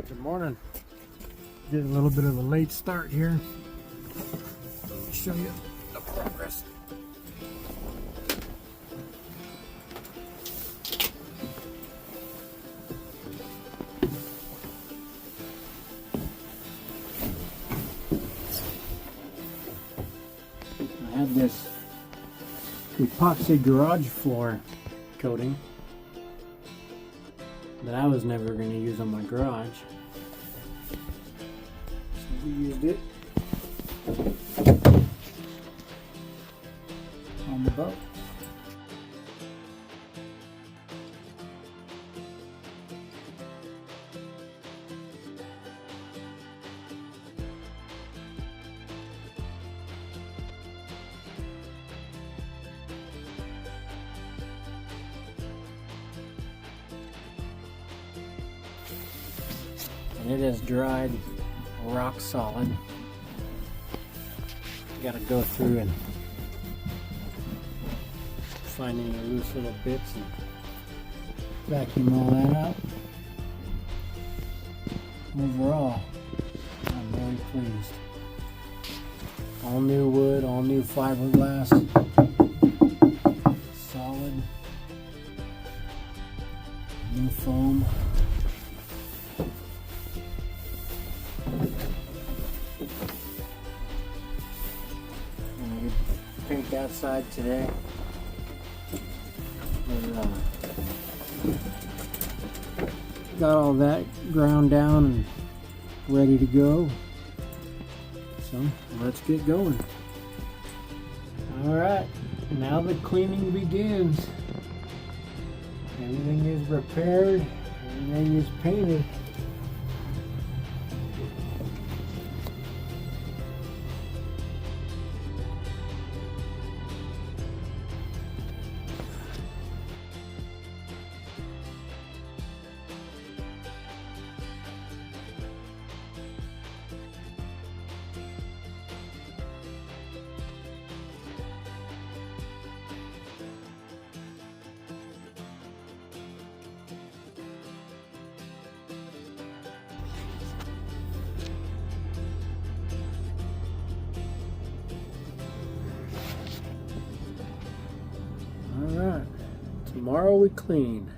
Good morning. Getting a little bit of a late start here. Show you the progress. I have this epoxy garage floor coating that I was never going to use on my garage. So we used it on the boat. And it has dried rock solid. You gotta go through and find any loose little bits and vacuum all that out. Overall, I'm very pleased. All new wood, all new fiberglass, solid, new foam. Paint that side today. Got all that ground down and ready to go. So let's get going. Alright, now the cleaning begins. Everything is repaired, everything is painted. Alright, tomorrow we clean.